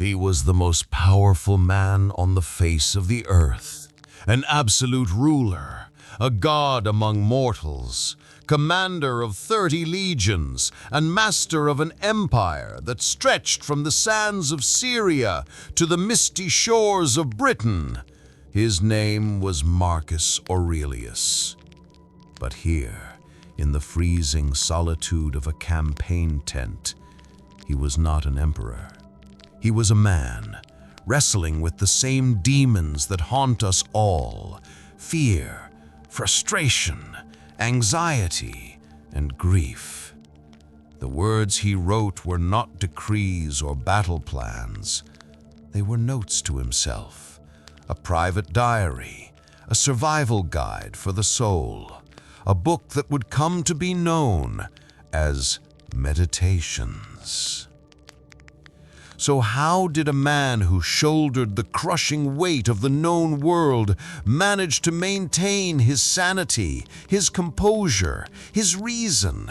He was the most powerful man on the face of the earth, an absolute ruler, a god among mortals, commander of 30 legions, and master of an empire that stretched from the sands of Syria to the misty shores of Britain. His name was Marcus Aurelius. But here, in the freezing solitude of a campaign tent, he was not an emperor. He was a man, wrestling with the same demons that haunt us all: fear, frustration, anxiety, and grief. The words he wrote were not decrees or battle plans. They were notes to himself, a private diary, a survival guide for the soul, a book that would come to be known as Meditations. So how did a man who shouldered the crushing weight of the known world manage to maintain his sanity, his composure, his reason?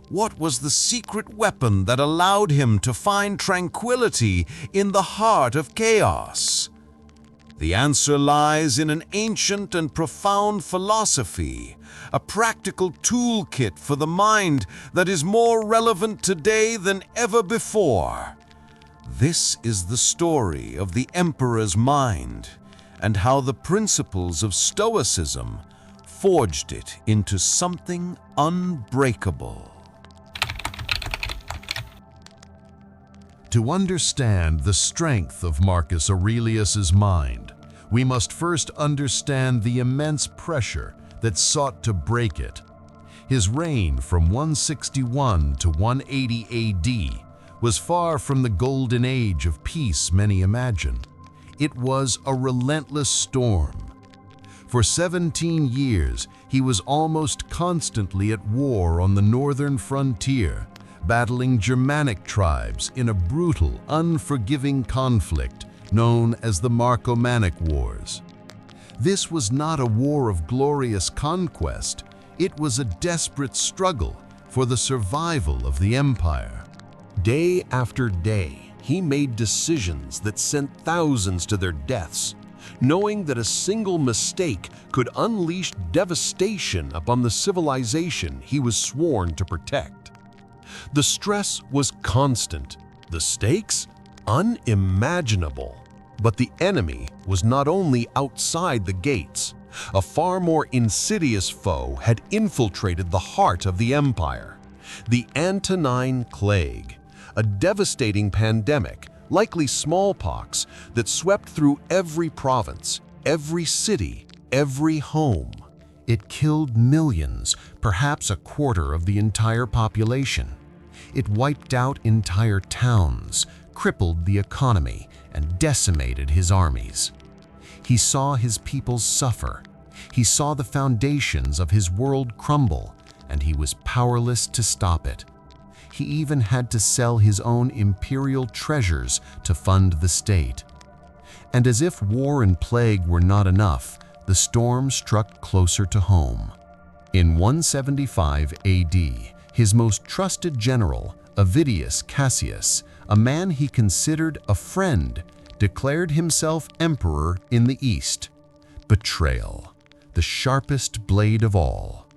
What was the secret weapon that allowed him to find tranquility in the heart of chaos? The answer lies in an ancient and profound philosophy, a practical toolkit for the mind that is more relevant today than ever before. This is the story of the emperor's mind and how the principles of Stoicism forged it into something unbreakable. To understand the strength of Marcus Aurelius's mind, we must first understand the immense pressure that sought to break it. His reign from 161 to 180 AD was far from the golden age of peace many imagine. It was a relentless storm. For 17 years, he was almost constantly at war on the northern frontier, battling Germanic tribes in a brutal, unforgiving conflict known as the Marcomannic Wars. This was not a war of glorious conquest. It was a desperate struggle for the survival of the empire. Day after day, he made decisions that sent thousands to their deaths, knowing that a single mistake could unleash devastation upon the civilization he was sworn to protect. The stress was constant, the stakes unimaginable. But the enemy was not only outside the gates. A far more insidious foe had infiltrated the heart of the empire: the Antonine Plague, a devastating pandemic, likely smallpox, that swept through every province, every city, every home. It killed millions, perhaps a quarter of the entire population. It wiped out entire towns, crippled the economy, and decimated his armies. He saw his people suffer. He saw the foundations of his world crumble, and he was powerless to stop it. He even had to sell his own imperial treasures to fund the state. And as if war and plague were not enough, the storm struck closer to home. In 175 AD, his most trusted general, Avidius Cassius, a man he considered a friend, declared himself emperor in the East. Betrayal, the sharpest blade of all.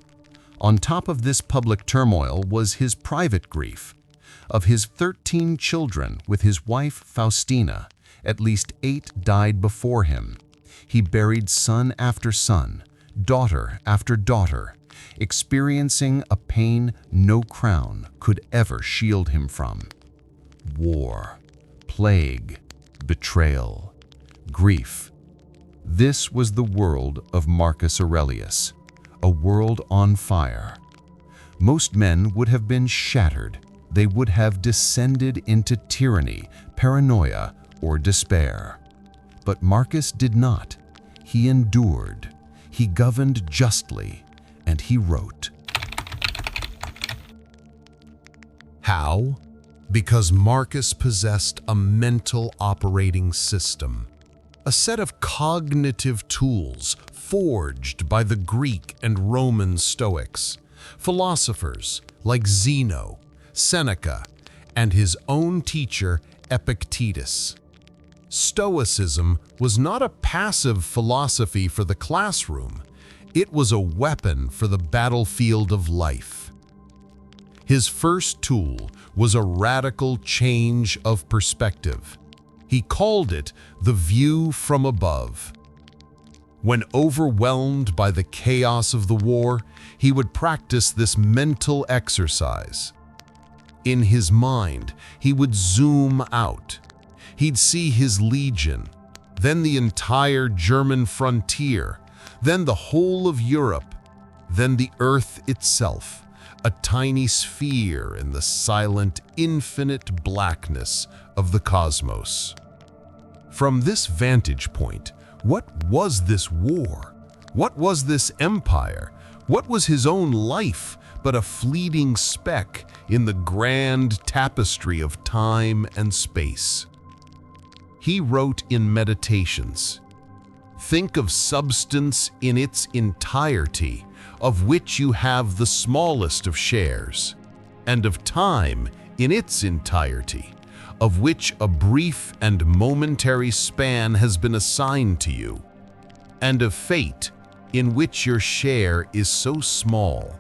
On top of this public turmoil was his private grief. Of his 13 children with his wife Faustina, at least 8 died before him. He buried son after son, daughter after daughter, experiencing a pain no crown could ever shield him from. War, plague, betrayal, grief. This was the world of Marcus Aurelius, a world on fire. Most men would have been shattered. They would have descended into tyranny, paranoia, or despair. But Marcus did not. He endured. He governed justly, and he wrote. How? Because Marcus possessed a mental operating system, a set of cognitive tools forged by the Greek and Roman Stoics, philosophers like Zeno, Seneca, and his own teacher Epictetus. Stoicism was not a passive philosophy for the classroom. It was a weapon for the battlefield of life. His first tool was a radical change of perspective. He called it the view from above. When overwhelmed by the chaos of the war, he would practice this mental exercise. In his mind, he would zoom out. He'd see his legion, then the entire German frontier, then the whole of Europe, then the earth itself, a tiny sphere in the silent, infinite blackness of the cosmos. From this vantage point, what was this war? What was this empire? What was his own life but a fleeting speck in the grand tapestry of time and space? He wrote in Meditations, "Think of substance in its entirety, of which you have the smallest of shares, and of time in its entirety, of which a brief and momentary span has been assigned to you, and of fate, in which your share is so small."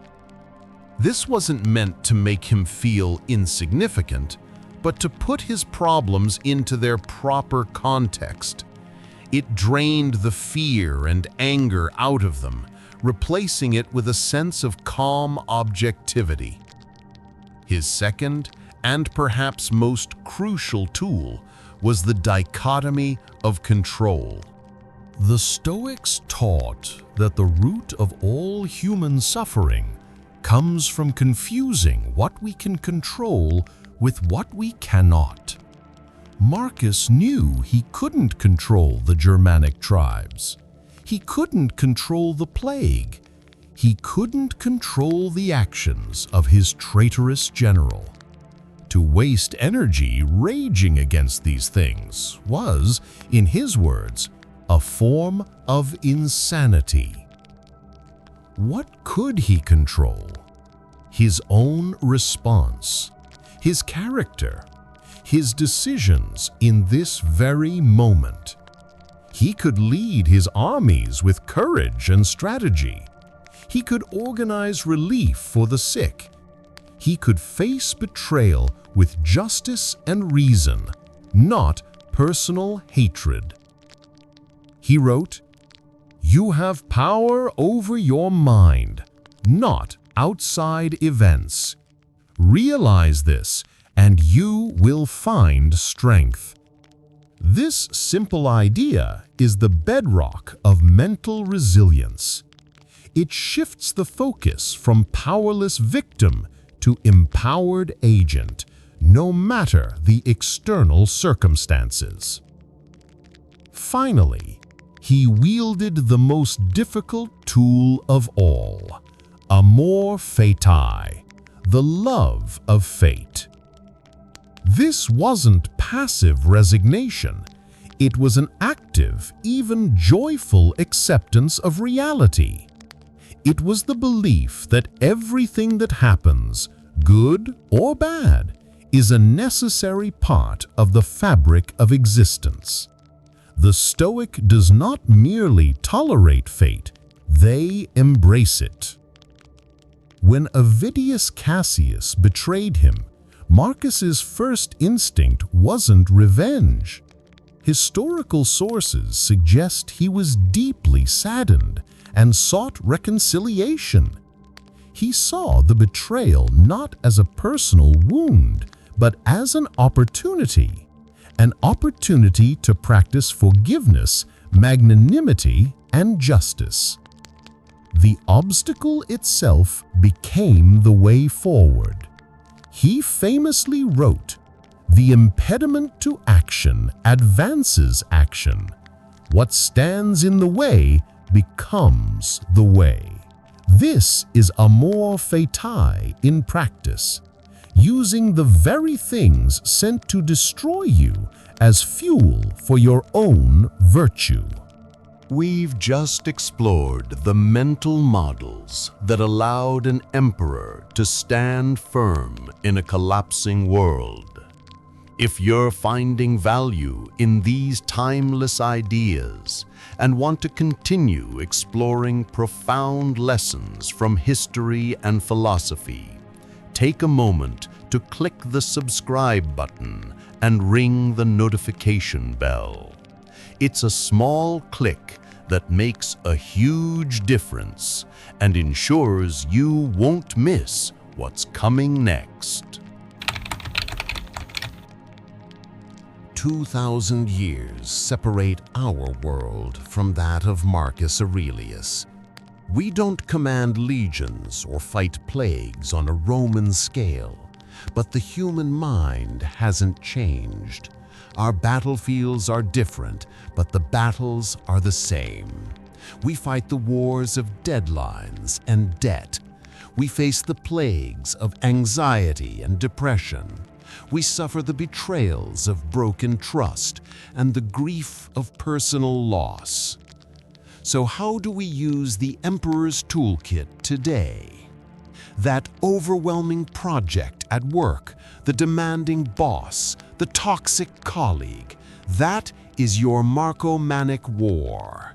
This wasn't meant to make him feel insignificant, but to put his problems into their proper context. It drained the fear and anger out of them, replacing it with a sense of calm objectivity. His second, and perhaps most crucial tool, was the dichotomy of control. The Stoics taught that the root of all human suffering comes from confusing what we can control with what we cannot. Marcus knew he couldn't control the Germanic tribes. He couldn't control the plague. He couldn't control the actions of his traitorous general. To waste energy raging against these things was, in his words, a form of insanity. What could he control? His own response, his character, his decisions in this very moment. He could lead his armies with courage and strategy. He could organize relief for the sick. He could face betrayal with justice and reason, not personal hatred. He wrote, "You have power over your mind, not outside events. Realize this, and you will find strength." This simple idea is the bedrock of mental resilience. It shifts the focus from powerless victim to empowered agent, no matter the external circumstances. Finally, he wielded the most difficult tool of all, amor fati, the love of fate. This wasn't passive resignation. It was an active, even joyful acceptance of reality. It was the belief that everything that happens, good or bad, is a necessary part of the fabric of existence. The Stoic does not merely tolerate fate, they embrace it. When Avidius Cassius betrayed him, Marcus's first instinct wasn't revenge. Historical sources suggest he was deeply saddened and sought reconciliation. He saw the betrayal not as a personal wound, but as an opportunity to practice forgiveness, magnanimity, and justice. The obstacle itself became the way forward. He famously wrote, "The impediment to action advances action. What stands in the way becomes the way." This is amor fati in practice, using the very things sent to destroy you as fuel for your own virtue. We've just explored the mental models that allowed an emperor to stand firm in a collapsing world. If you're finding value in these timeless ideas and want to continue exploring profound lessons from history and philosophy, take a moment to click the subscribe button and ring the notification bell. It's a small click that makes a huge difference and ensures you won't miss what's coming next. 2,000 years separate our world from that of Marcus Aurelius. We don't command legions or fight plagues on a Roman scale, but the human mind hasn't changed. Our battlefields are different, but the battles are the same. We fight the wars of deadlines and debt. We face the plagues of anxiety and depression. We suffer the betrayals of broken trust and the grief of personal loss. So how do we use the Emperor's Toolkit today? That overwhelming project at work, the demanding boss, the toxic colleague, that is your Marco-Manic war.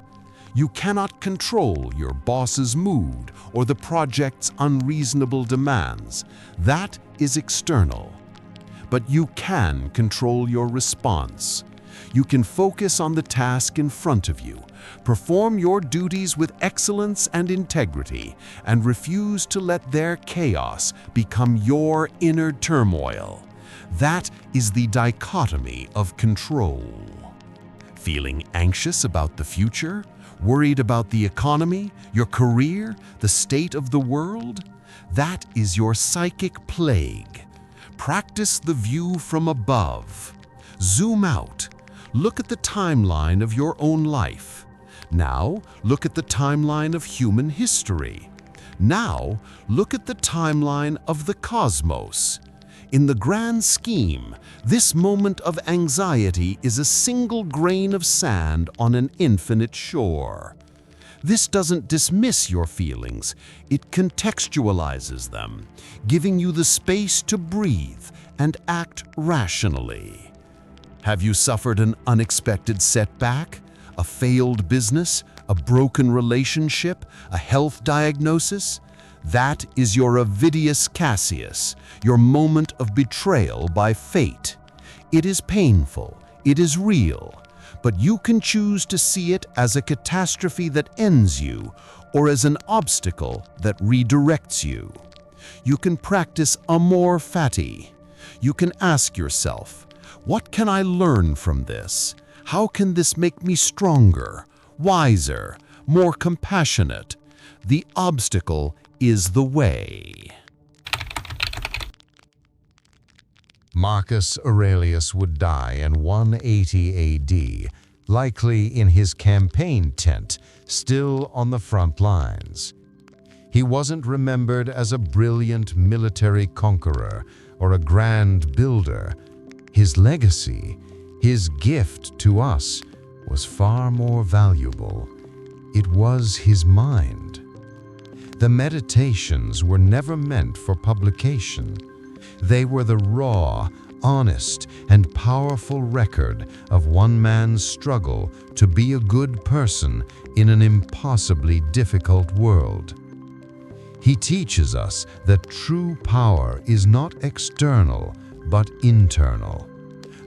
You cannot control your boss's mood or the project's unreasonable demands. That is external. But you can control your response. You can focus on the task in front of you, perform your duties with excellence and integrity, and refuse to let their chaos become your inner turmoil. That is the dichotomy of control. Feeling anxious about the future? Worried about the economy, your career, the state of the world? That is your psychic plague. Practice the view from above. Zoom out. Look at the timeline of your own life. Now, look at the timeline of human history. Now, look at the timeline of the cosmos. In the grand scheme, this moment of anxiety is a single grain of sand on an infinite shore. This doesn't dismiss your feelings, it contextualizes them, giving you the space to breathe and act rationally. Have you suffered an unexpected setback? A failed business? A broken relationship? A health diagnosis? That is your Avidius Cassius, your moment of betrayal by fate. It is painful, it is real, but you can choose to see it as a catastrophe that ends you or as an obstacle that redirects you. You can practice amor fati. You can ask yourself, what can I learn from this? How can this make me stronger, wiser, more compassionate? The obstacle is the way. Marcus Aurelius would die in 180 AD, likely in his campaign tent, still on the front lines. He wasn't remembered as a brilliant military conqueror or a grand builder. His legacy, his gift to us, was far more valuable. It was his mind. The meditations were never meant for publication. They were the raw, honest, and powerful record of one man's struggle to be a good person in an impossibly difficult world. He teaches us that true power is not external, but internal.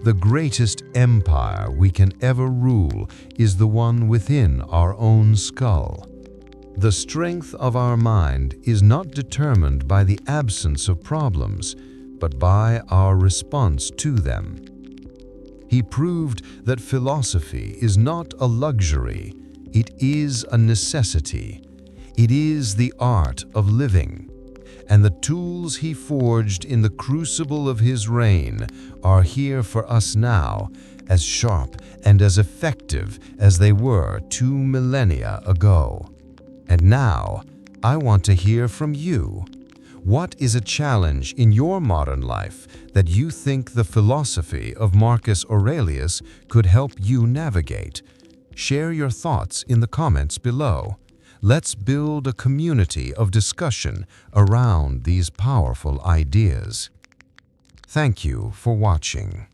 The greatest empire we can ever rule is the one within our own skull. The strength of our mind is not determined by the absence of problems, but by our response to them. He proved that philosophy is not a luxury, it is a necessity. It is the art of living, and the tools he forged in the crucible of his reign are here for us now, as sharp and as effective as they were 2 millennia ago. And now, I want to hear from you. What is a challenge in your modern life that you think the philosophy of Marcus Aurelius could help you navigate? Share your thoughts in the comments below. Let's build a community of discussion around these powerful ideas. Thank you for watching.